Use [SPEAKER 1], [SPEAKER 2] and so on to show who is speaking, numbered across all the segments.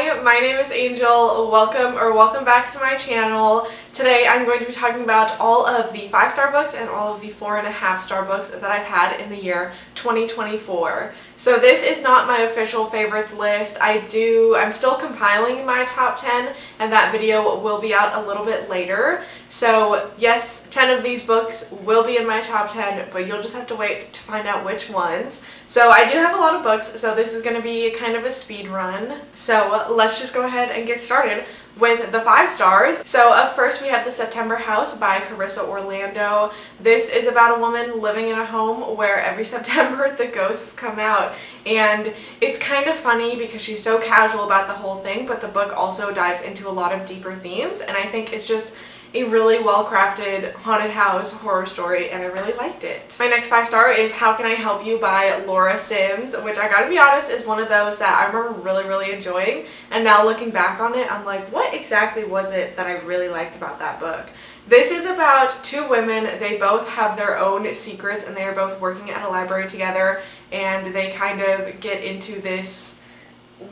[SPEAKER 1] Hi, my name is Angel. Welcome back to my channel. Today I'm going to be talking about all of the 5-star books and all of the 4.5-star books that I've had in the year 2024. So this is not my official favorites list. I'm still compiling my top 10 and that video will be out a little bit later. So yes, 10 of these books will be in my top 10, but you'll just have to wait to find out which ones. So I do have a lot of books, so this is going to be kind of a speed run. So let's just go ahead and get started with the 5 stars. So up first we have The September House by Carissa Orlando. This is about a woman living in a home where every September the ghosts come out, and it's kind of funny because she's so casual about the whole thing, but the book also dives into a lot of deeper themes, and I think it's just a really well-crafted haunted house horror story, and I really liked it. My next 5-star is How Can I Help You by Laura Sims, which I gotta be honest is one of those that I remember really enjoying, and now looking back on it, I'm like, what exactly was it that I really liked about that book? This is about 2 women. They both have their own secrets, and they are both working at a library together, and they kind of get into this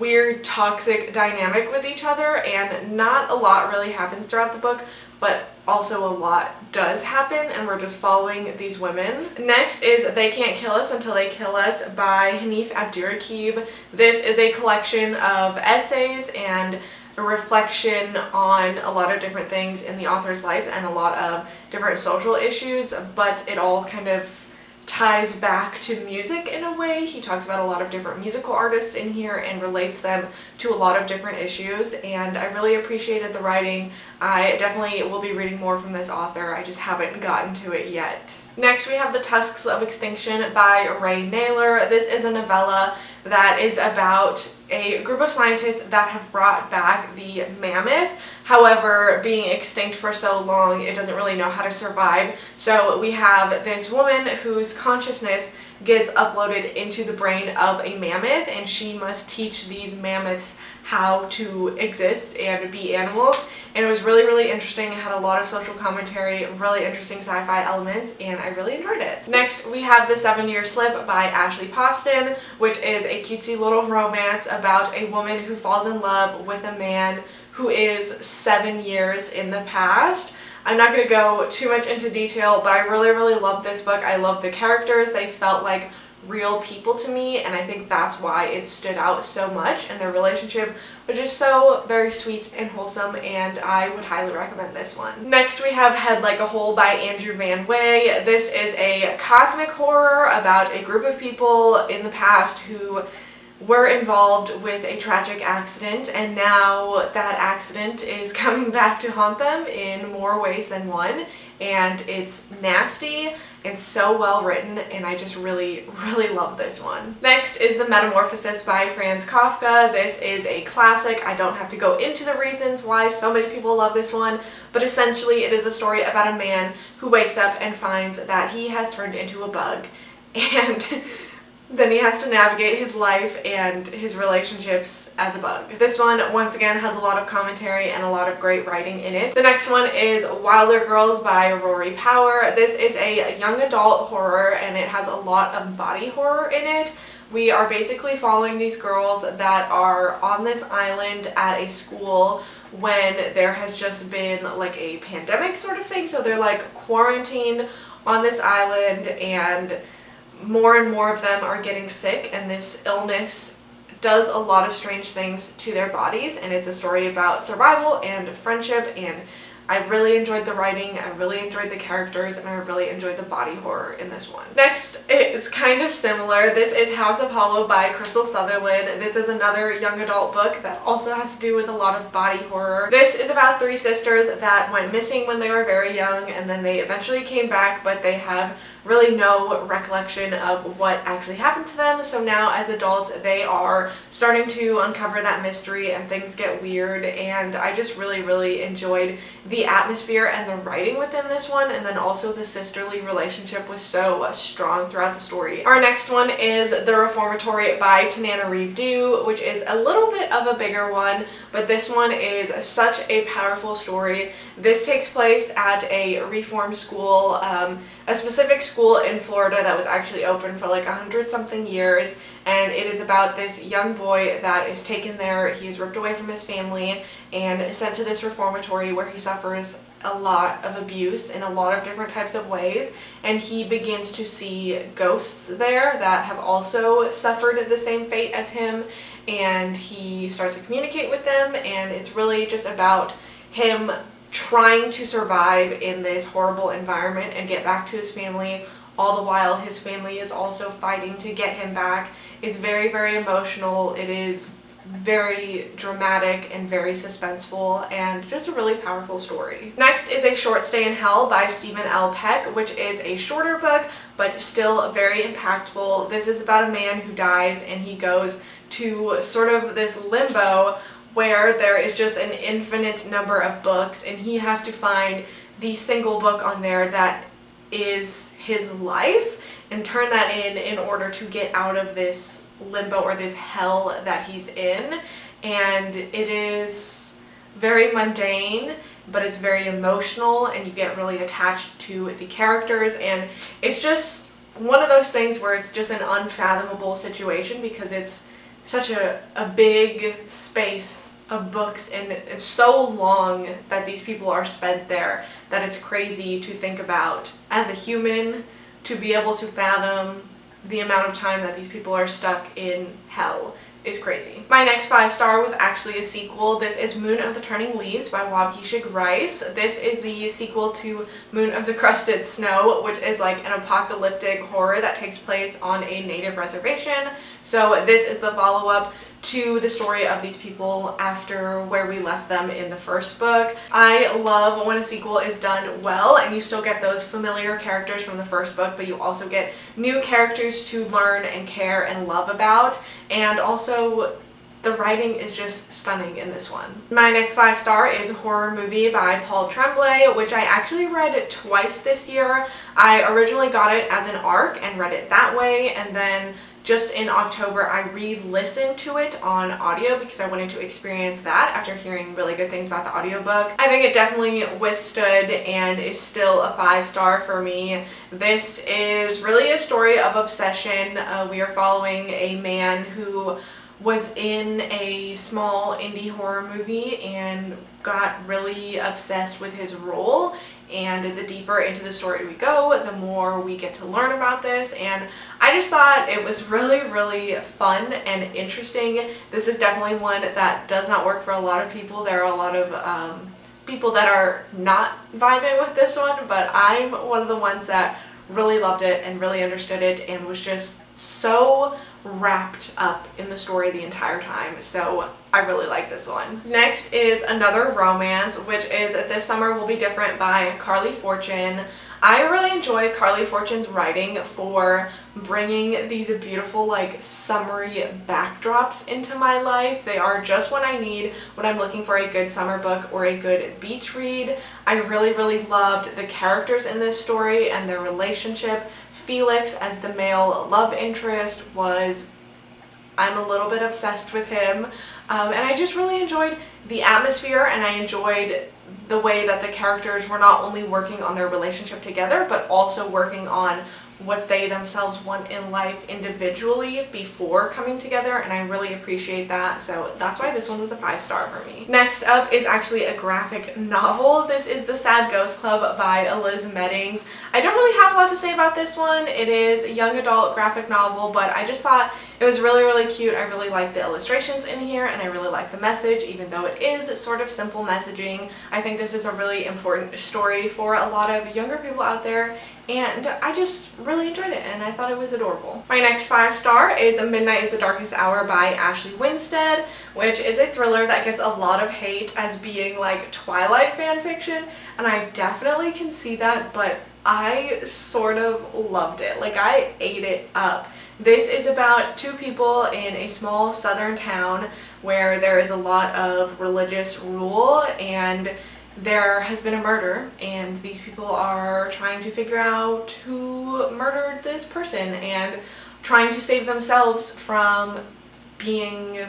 [SPEAKER 1] weird toxic dynamic with each other, and not a lot really happens throughout the book, but also a lot does happen, and we're just following these women. Next is They Can't Kill Us Until They Kill Us by Hanif Abdurraqib. This is a collection of essays and a reflection on a lot of different things in the author's life and a lot of different social issues, but it all kind of ties back to music in a way. He talks about a lot of different musical artists in here and relates them to a lot of different issues, and I really appreciated the writing. I definitely will be reading more from this author. I just haven't gotten to it yet. Next we have The Tusks of Extinction by Ray Naylor. This is a novella that is about a group of scientists that have brought back the mammoth. However, being extinct for so long, it doesn't really know how to survive. So we have this woman whose consciousness gets uploaded into the brain of a mammoth, and she must teach these mammoths how to exist and be animals, and it was really interesting. It had a lot of social commentary, really interesting sci-fi elements, and I really enjoyed it. Next we have The 7-Year Slip by Ashley Poston, which is a cutesy little romance about a woman who falls in love with a man who is 7 years in the past. I'm not going to go too much into detail, but I really love this book. I love the characters. They felt like real people to me, and I think that's why it stood out so much, and their relationship was just so very sweet and wholesome, and I would highly recommend this one. Next we have Head Like a Hole by Andrew Van Wey. This is a cosmic horror about a group of people in the past who were involved with a tragic accident, and now that accident is coming back to haunt them in more ways than one, and it's nasty and so well written, and I just really love this one. Next is The Metamorphosis by Franz Kafka. This is a classic. I don't have to go into the reasons why so many people love this one, but essentially it is a story about a man who wakes up and finds that he has turned into a bug, and then he has to navigate his life and his relationships as a bug. This one, once again, has a lot of commentary and a lot of great writing in it. The next one is Wilder Girls by Rory Power. This is a young adult horror, and it has a lot of body horror in it. We are basically following these girls that are on this island at a school when there has just been like a pandemic sort of thing. So they're like quarantined on this island, and more of them are getting sick, and this illness does a lot of strange things to their bodies, and it's a story about survival and friendship, and I really enjoyed the writing, I really enjoyed the characters, and I really enjoyed the body horror in this one. Next is kind of similar. This is House of Hollow by Crystal Sutherland. This is another young adult book that also has to do with a lot of body horror. This is about 3 sisters that went missing when they were very young, and then they eventually came back, but they have really no recollection of what actually happened to them. So now as adults they are starting to uncover that mystery, and things get weird, and I just really enjoyed the atmosphere and the writing within this one, and then also the sisterly relationship was so strong throughout the story. Our next one is The Reformatory by Tanana Reeve Dew, which is a little bit of a bigger one, but this one is such a powerful story. This takes place at a reform school, a specific school school in Florida that was actually open for like 100-something years, and it is about this young boy that is taken there. He is ripped away from his family and sent to this reformatory where he suffers a lot of abuse in a lot of different types of ways, and he begins to see ghosts there that have also suffered the same fate as him, and he starts to communicate with them, and it's really just about him trying to survive in this horrible environment and get back to his family, all the while his family is also fighting to get him back. It's very, very emotional. It is very dramatic and very suspenseful, and just a really powerful story. Next is A Short Stay in Hell by Stephen L. Peck, which is a shorter book but still very impactful. This is about a man who dies and he goes to sort of this limbo where there is just an infinite number of books, and he has to find the single book on there that is his life and turn that in order to get out of this limbo or this hell that he's in. And it is very mundane, but it's very emotional, and you get really attached to the characters, and it's just one of those things where it's just an unfathomable situation because it's such a big space of books, and it's so long that these people are spent there that it's crazy to think about as a human, to be able to fathom the amount of time that these people are stuck in hell is crazy. My next 5-star was actually a sequel. This is Moon of the Turning Leaves by Waukesha Grice. This is the sequel to Moon of the Crusted Snow, which is like an apocalyptic horror that takes place on a native reservation. So this is the follow-up to the story of these people after where we left them in the first book. I love when a sequel is done well and you still get those familiar characters from the first book, but you also get new characters to learn and care and love about, and also the writing is just stunning in this one. My next 5-star is Horror Movie by Paul Tremblay, which I actually read twice this year. I originally got it as an ARC and read it that way, and then just in October I re-listened to it on audio because I wanted to experience that after hearing really good things about the audiobook. I think it definitely withstood and is still a 5-star for me. This is really a story of obsession. We are following a man who was in a small indie horror movie and got really obsessed with his role, and the deeper into the story we go, the more we get to learn about this, and I just thought it was really, really fun and interesting. This is definitely one that does not work for a lot of people. There are a lot of people that are not vibing with this one, but I'm one of the ones that really loved it and really understood it and was just so wrapped up in the story the entire time, so I really like this one. Next is Another Romance, which is This Summer Will Be Different by Carly Fortune. I really enjoy Carly Fortune's writing for bringing these beautiful like summery backdrops into my life. They are just what I need when I'm looking for a good summer book or a good beach read. I really, really loved the characters in this story and their relationship. Felix as the male love interest I'm a little bit obsessed with him, and I just really enjoyed the atmosphere, and I enjoyed the way that the characters were not only working on their relationship together but also working on what they themselves want in life individually before coming together, and I really appreciate that, so that's why this one was a 5-star for me. Next up is actually a graphic novel. This is The Sad Ghost Club by Liz Meddings. I don't really have a lot to say about this one. It is a young adult graphic novel, but I just thought it was really, really cute. I really like the illustrations in here, and I really like the message, even though it is sort of simple messaging. I think this is a really important story for a lot of younger people out there, and I just really enjoyed it, and I thought it was adorable. My next 5-star is Midnight is the Darkest Hour by Ashley Winstead, which is a thriller that gets a lot of hate as being like Twilight fan fiction, and I definitely can see that, but I sort of loved it. Like, I ate it up. This is about two people in a small southern town where there is a lot of religious rule, and there has been a murder, and these people are trying to figure out who murdered this person and trying to save themselves from being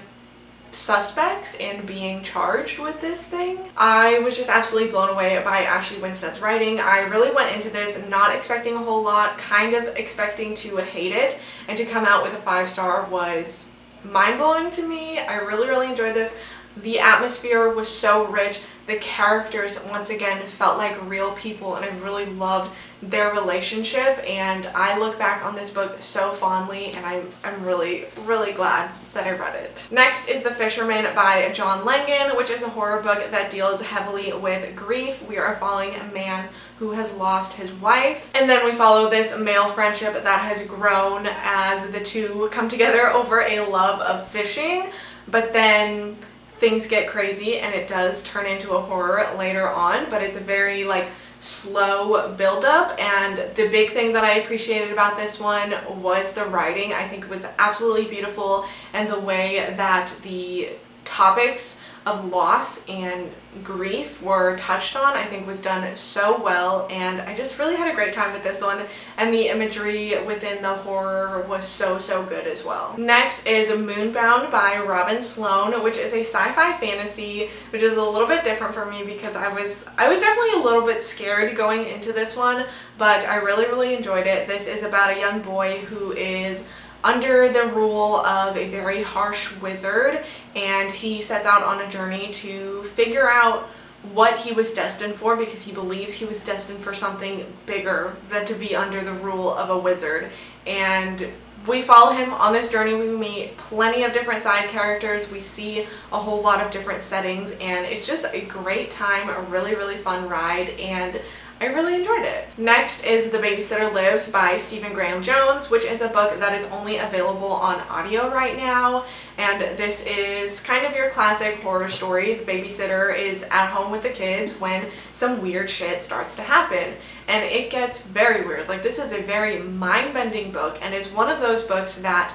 [SPEAKER 1] suspects and being charged with this thing. I was just absolutely blown away by Ashley Winstead's writing. I really went into this not expecting a whole lot, kind of expecting to hate it, and to come out with a 5-star was mind-blowing to me. I really enjoyed this. The atmosphere was so rich. The characters, once again, felt like real people, and I really loved their relationship, and I look back on this book so fondly, and I'm really glad that I read it. Next is The Fisherman by John Langan, which is a horror book that deals heavily with grief. We are following a man who has lost his wife, and then we follow this male friendship that has grown as the two come together over a love of fishing, but then things get crazy and it does turn into a horror later on, but it's a very like slow build-up. And the big thing that I appreciated about this one was the writing. I think it was absolutely beautiful, and the way that the topics of loss and grief were touched on, I think was done so well, and I just really had a great time with this one, and the imagery within the horror was so good as well. Next is Moonbound by Robin Sloan, which is a sci-fi fantasy, which is a little bit different for me because I was definitely a little bit scared going into this one, but I really enjoyed it. This is about a young boy who is under the rule of a very harsh wizard, and he sets out on a journey to figure out what he was destined for, because he believes he was destined for something bigger than to be under the rule of a wizard. And we follow him on this journey. We meet plenty of different side characters, we see a whole lot of different settings, and it's just a great time, a really fun ride, and I really enjoyed it. Next is The Babysitter Lives by Stephen Graham Jones, which is a book that is only available on audio right now, and this is kind of your classic horror story. The babysitter is at home with the kids when some weird shit starts to happen, and it gets very weird. Like, this is a very mind-bending book, and it's one of those books that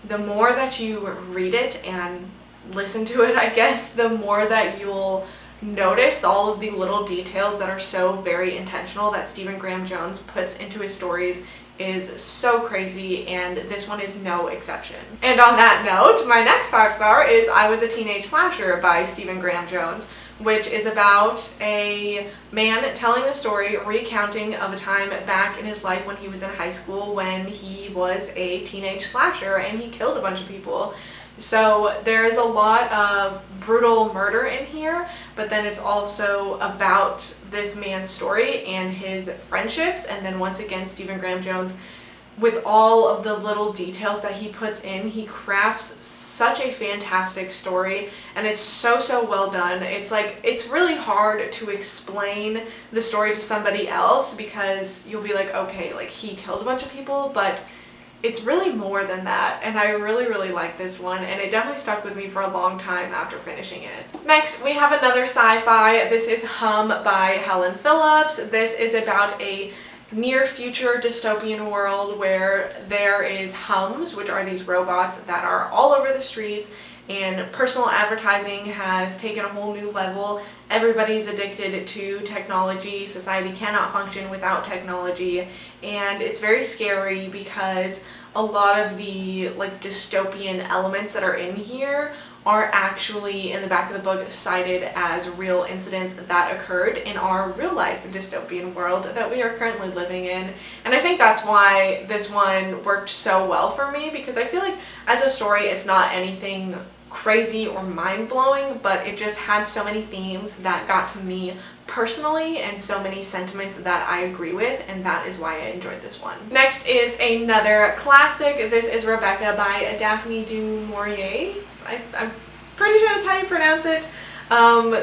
[SPEAKER 1] the more that you read it and listen to it, I guess, the more that you'll notice all of the little details that are so very intentional that Stephen Graham Jones puts into his stories is so crazy, and this one is no exception. And on that note, my next 5-star is I Was a Teenage Slasher by Stephen Graham Jones, which is about a man telling the story, recounting of a time back in his life when he was in high school when he was a teenage slasher and he killed a bunch of people. So there is a lot of brutal murder in here, but then it's also about this man's story and his friendships, and then once again Stephen Graham Jones, with all of the little details that he puts in, he crafts such a fantastic story, and it's so well done. It's like, it's really hard to explain the story to somebody else because you'll be like, okay, like he killed a bunch of people, but it's really more than that, and I really like this one, and it definitely stuck with me for a long time after finishing it. Next, we have another sci-fi. This is Hum by Helen Phillips. This is about a near-future dystopian world where there is hums, which are these robots that are all over the streets, and personal advertising has taken a whole new level. Everybody's addicted to technology. Society cannot function without technology, and it's very scary because a lot of the like dystopian elements that are in here are actually in the back of the book cited as real incidents that occurred in our real life dystopian world that we are currently living in. And I think that's why this one worked so well for me, because I feel like as a story it's not anything crazy or mind-blowing, but it just had so many themes that got to me personally and so many sentiments that I agree with, and that is why I enjoyed this one. Next is another classic. This is Rebecca by Daphne du Maurier. I'm pretty sure that's how you pronounce it.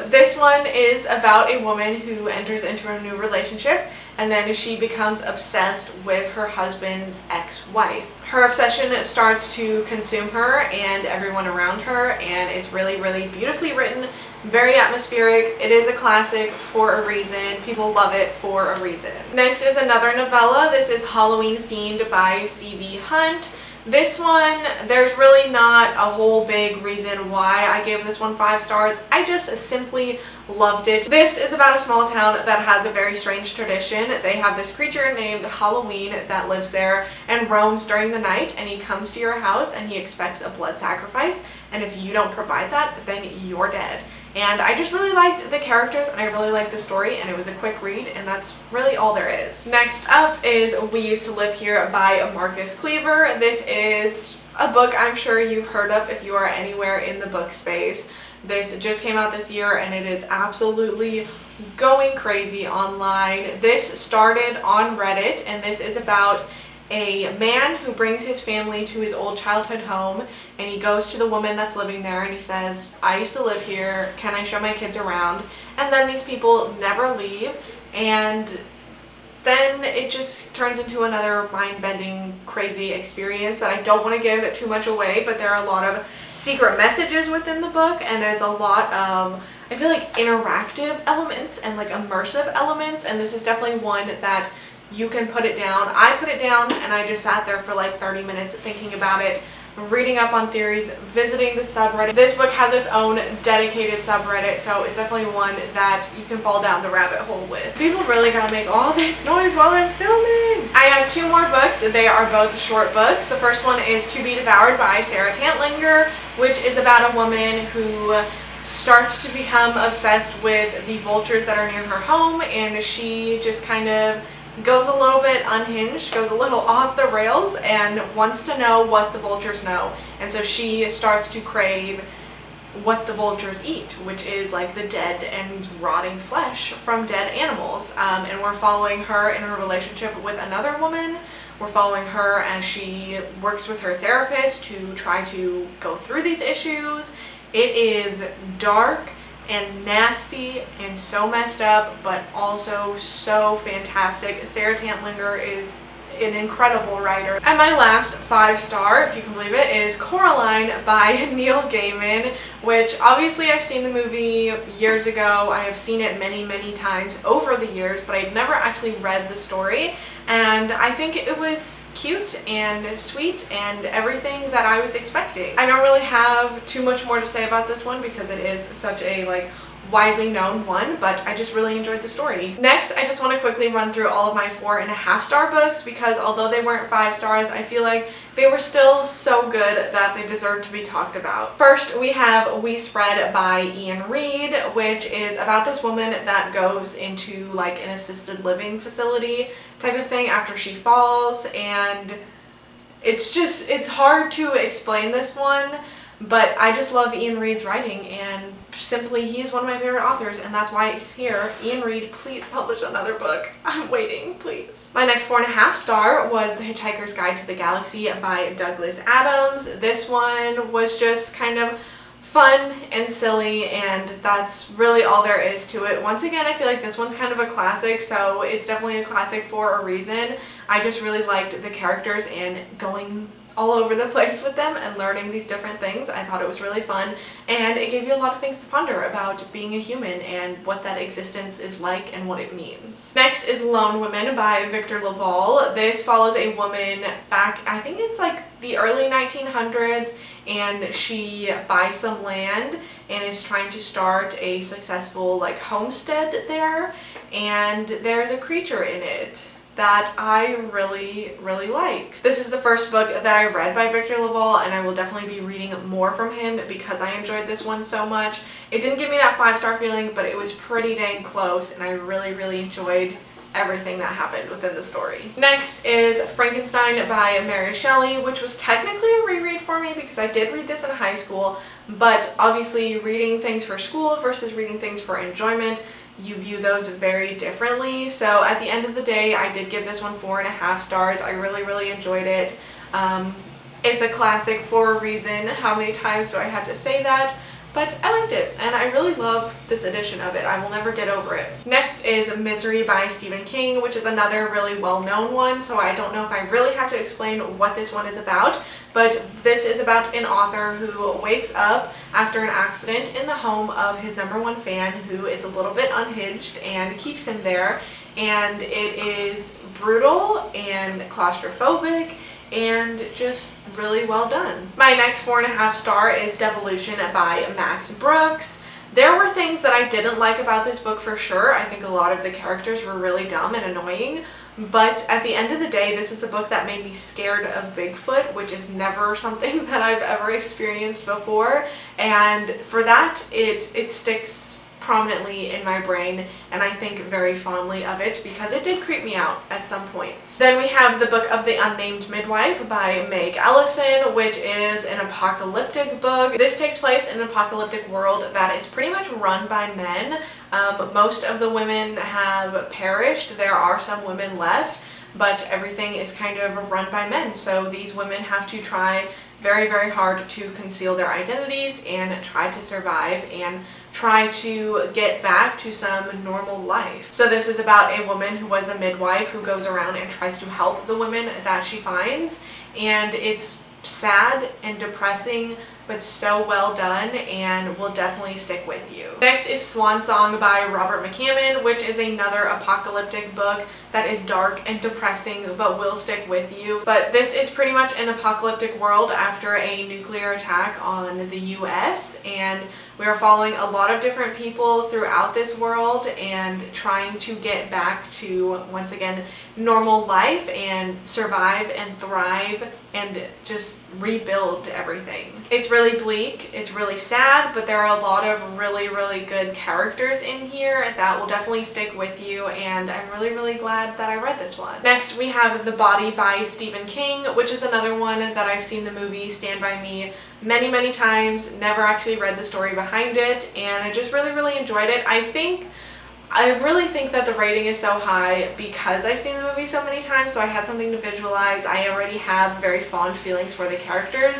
[SPEAKER 1] This one is about a woman who enters into a new relationship, and then she becomes obsessed with her husband's ex-wife. Her obsession starts to consume her and everyone around her, and it's really beautifully written, very atmospheric. It is a classic for a reason. People love it for a reason. Next is another novella. This is Halloween Fiend by C.V. Hunt. This one, there's really not a whole big reason why I gave this one 5 stars. I just simply loved it. This is about a small town that has a very strange tradition. They have this creature named Halloween that lives there and roams during the night, and he comes to your house and he expects a blood sacrifice, and if you don't provide that, then you're dead. And I just really liked the characters and I really liked the story, and it was a quick read, and that's really all there is. Next up is We Used to Live Here by Marcus Cleaver. This is a book I'm sure you've heard of if you are anywhere in the book space. This just came out this year and it is absolutely going crazy online. This started on Reddit, and this is about a man who brings his family to his old childhood home, and he goes to the woman that's living there and he says, I used to live here, can I show my kids around? And then these people never leave, and then it just turns into another mind-bending, crazy experience that I don't want to give too much away, but there are a lot of secret messages within the book, and there's a lot of, I feel like, interactive elements and like immersive elements, and this is definitely one that you can put it down. I put it down and I just sat there for like 30 minutes thinking about it, reading up on theories, visiting the subreddit. This book has its own dedicated subreddit, so it's definitely one that you can fall down the rabbit hole with. People really gotta make all this noise while I'm filming. I have 2 more books. They are both short books. The first one is To Be Devoured by Sarah Tantlinger, which is about a woman who starts to become obsessed with the vultures that are near her home, and she just kind of goes a little bit unhinged, goes a little off the rails, and wants to know what the vultures know. And so she starts to crave what the vultures eat, which is like the dead and rotting flesh from dead animals. And we're following her in her relationship with another woman. We're following her as she works with her therapist to try to go through these issues. It is dark and nasty and so messed up, but also so fantastic. Sarah Tantlinger is an incredible writer. And my last 5 star, if you can believe it, is Coraline by Neil Gaiman, which obviously I've seen the movie years ago. I have seen it many, many times over the years, but I'd never actually read the story, and I think it was cute and sweet and everything that I was expecting. I don't really have too much more to say about this one because it is such a like widely known one, but I just really enjoyed the story. Next, I just want to quickly run through all of my 4.5 star books, because although they weren't 5 stars, I feel like they were still so good that they deserve to be talked about. First, we have We Spread by Ian Reid, which is about this woman that goes into like an assisted living facility type of thing after she falls, and it's hard to explain this one, but I just love Ian Reid's writing, and simply he is one of my favorite authors, and that's why he's here. Ian Reid, please publish another book. I'm waiting, please. My next 4.5 star was The Hitchhiker's Guide to the Galaxy by Douglas Adams. This one was just kind of fun and silly, and that's really all there is to it. Once again, I feel like this one's kind of a classic, so it's definitely a classic for a reason. I just really liked the characters and going all over the place with them and learning these different things. I thought it was really fun, and it gave you a lot of things to ponder about being a human and what that existence is like and what it means. Next is Lone Women by Victor LaValle. This follows a woman back, I think it's like the early 1900s, and she buys some land and is trying to start a successful like homestead there, and there's a creature in it that I really, really like. This is the first book that I read by Victor LaValle, and I will definitely be reading more from him because I enjoyed this one so much. It didn't give me that 5-star feeling, but it was pretty dang close, and I really, really enjoyed everything that happened within the story. Next is Frankenstein by Mary Shelley, which was technically a reread for me because I did read this in high school, but obviously reading things for school versus reading things for enjoyment, you view those very differently. So at the end of the day, I did give this one 4.5 stars. I really, really enjoyed it. It's a classic for a reason. How many times do I have to say that? But I liked it, and I really love this edition of it. I will never get over it. Next is Misery by Stephen King, which is another really well-known one, so I don't know if I really have to explain what this one is about, but this is about an author who wakes up after an accident in the home of his #1 fan, who is a little bit unhinged, and keeps him there, and it is brutal and claustrophobic, and just really well done. My next 4.5 star is Devolution by Max Brooks. There were things that I didn't like about this book for sure. I think a lot of the characters were really dumb and annoying, but at the end of the day, this is a book that made me scared of Bigfoot, which is never something that I've ever experienced before, and for that, it sticks prominently in my brain, and I think very fondly of it because it did creep me out at some points. Then we have the book of The Unnamed Midwife by Meg Ellison, which is an apocalyptic book. This takes place in an apocalyptic world that is pretty much run by men. Most of the women have perished. There are some women left, but everything is kind of run by men. So these women have to try very, very hard to conceal their identities and try to survive and try to get back to some normal life. So this is about a woman who was a midwife who goes around and tries to help the women that she finds, and it's sad and depressing, but so well done and will definitely stick with you. Next is Swan Song by Robert McCammon, which is another apocalyptic book that is dark and depressing but will stick with you. But this is pretty much an apocalyptic world after a nuclear attack on the US, and we are following a lot of different people throughout this world and trying to get back to, once again, normal life and survive and thrive and just rebuild everything. It's really bleak, it's really sad, but there are a lot of really, really good characters in here that will definitely stick with you, and I'm really, really glad that I read this one. Next, we have The Body by Stephen King, which is another one that I've seen the movie Stand By Me many, many times, never actually read the story behind it, and I just really, really enjoyed it. I really think that the rating is so high because I've seen the movie so many times, so I had something to visualize. I already have very fond feelings for the characters,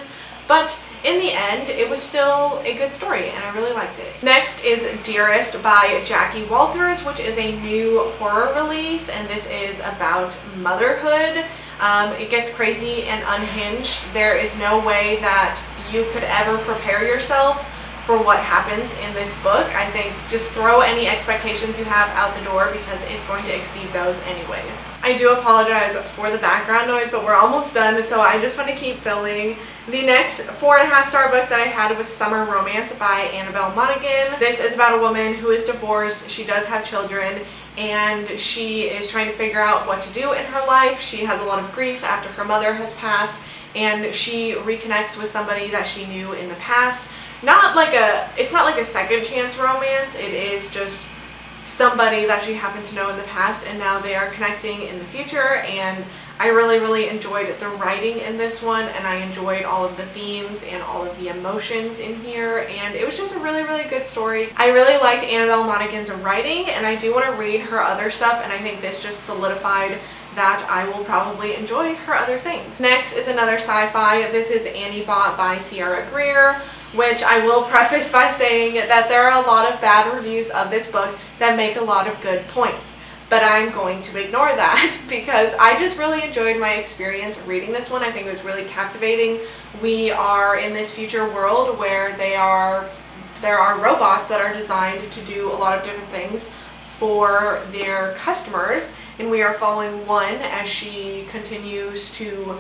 [SPEAKER 1] but in the end, it was still a good story, and I really liked it. Next is Dearest by Jackie Walters, which is a new horror release, and this is about motherhood. It gets crazy and unhinged. There is no way that you could ever prepare yourself for what happens in this book. I think just throw any expectations you have out the door because it's going to exceed those anyways. I do apologize for the background noise, but we're almost done, so I just want to keep filming. The next 4.5 star book that I had was Summer Romance by Annabelle Monaghan. This is about a woman who is divorced. She does have children, and she is trying to figure out what to do in her life. She has a lot of grief after her mother has passed, and she reconnects with somebody that she knew in the past. It's not like a second chance romance, it is just somebody that she happened to know in the past, and now they are connecting in the future, and I really, really enjoyed the writing in this one, and I enjoyed all of the themes and all of the emotions in here, and it was just a really, really good story. I really liked Annabelle Monaghan's writing, and I do want to read her other stuff, and I think this just solidified that I will probably enjoy her other things. Next is another sci-fi. This is Annie Bot by Sierra Greer, which I will preface by saying that there are a lot of bad reviews of this book that make a lot of good points. But I'm going to ignore that because I just really enjoyed my experience reading this one. I think it was really captivating. We are in this future world where there are robots that are designed to do a lot of different things for their customers, and we are following one as she continues to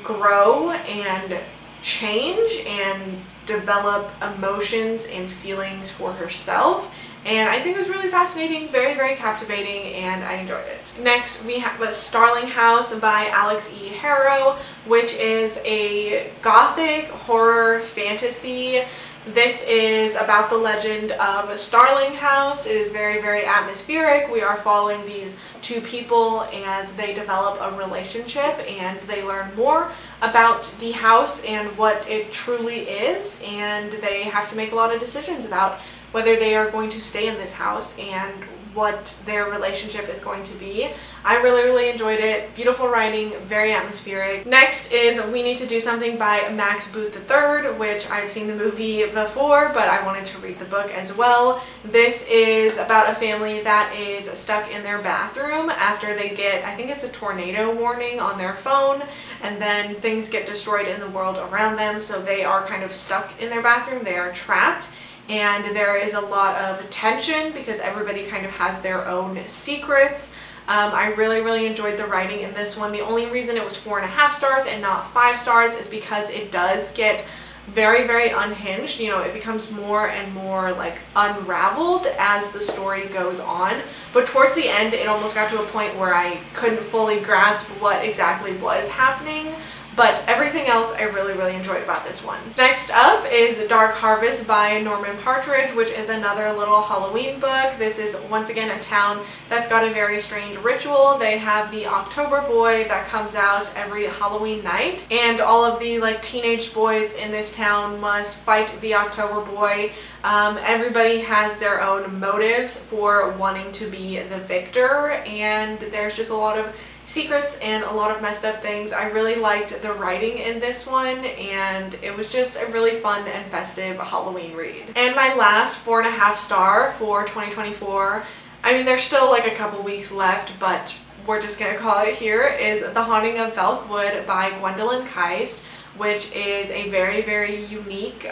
[SPEAKER 1] grow and change and develop emotions and feelings for herself, and I think it was really fascinating, very, very captivating, and I enjoyed it. Next, we have Starling House by Alex E. Harrow, which is a gothic horror fantasy. This is about the legend of Starling House. It is very, very atmospheric. We are following these two people as they develop a relationship, and they learn more about the house and what it truly is, and they have to make a lot of decisions about whether they are going to stay in this house and what their relationship is going to be. I really, really enjoyed it. Beautiful writing, very atmospheric. Next is We Need to Do Something by Max Booth III, which I've seen the movie before, but I wanted to read the book as well. This is about a family that is stuck in their bathroom after they get, I think it's a tornado warning on their phone, and then things get destroyed in the world around them, so they are kind of stuck in their bathroom. They are trapped. And there is a lot of tension because everybody kind of has their own secrets. I really enjoyed the writing in this one. The only reason it was 4.5 stars and not 5 stars is because it does get very unhinged. You know, it becomes more and more like unraveled as the story goes on, but towards the end it almost got to a point where I couldn't fully grasp what exactly was happening. But everything else I really enjoyed about this one. Next up is Dark Harvest by Norman Partridge, which is another little Halloween book. This is once again a town that's got a very strange ritual. They have the October Boy that comes out every Halloween night, and all of the like teenage boys in this town must fight the October Boy. Everybody has their own motives for wanting to be the victor, and there's just a lot of secrets and a lot of messed up things. I really liked the writing in this one, and it was just a really fun and festive Halloween read. And my last 4.5 star for 2024, I mean there's still like a couple weeks left, but we're just gonna call it here, is The Haunting of Velkwood by Gwendolyn Keist, which is a very unique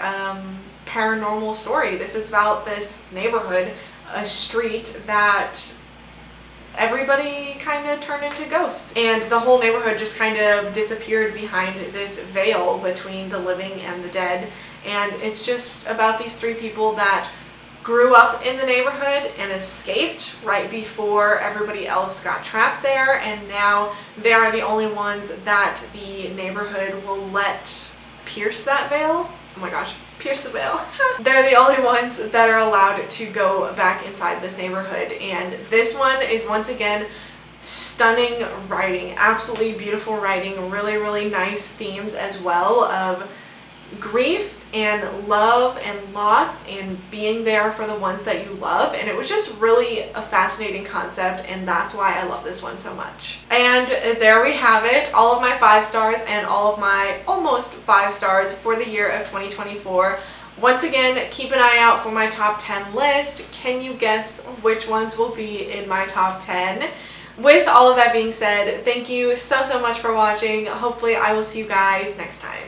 [SPEAKER 1] paranormal story. This is about this neighborhood, a street that everybody kind of turned into ghosts, and the whole neighborhood just kind of disappeared behind this veil between the living and the dead. And it's just about these 3 people that grew up in the neighborhood and escaped right before everybody else got trapped there, and now they are the only ones that the neighborhood will let pierce that veil. Oh my gosh, pierce the veil. They're the only ones that are allowed to go back inside this neighborhood, and this one is once again stunning writing, absolutely beautiful writing, really nice themes as well of grief and love and loss and being there for the ones that you love. And it was just really a fascinating concept, and that's why I love this one so much. And there we have it, all of my 5 stars and all of my almost 5 stars for the year of 2024. Once again, keep an eye out for my top 10 list. Can you guess which ones will be in my top 10? With all of that being said, thank you so much for watching. Hopefully I will see you guys next time.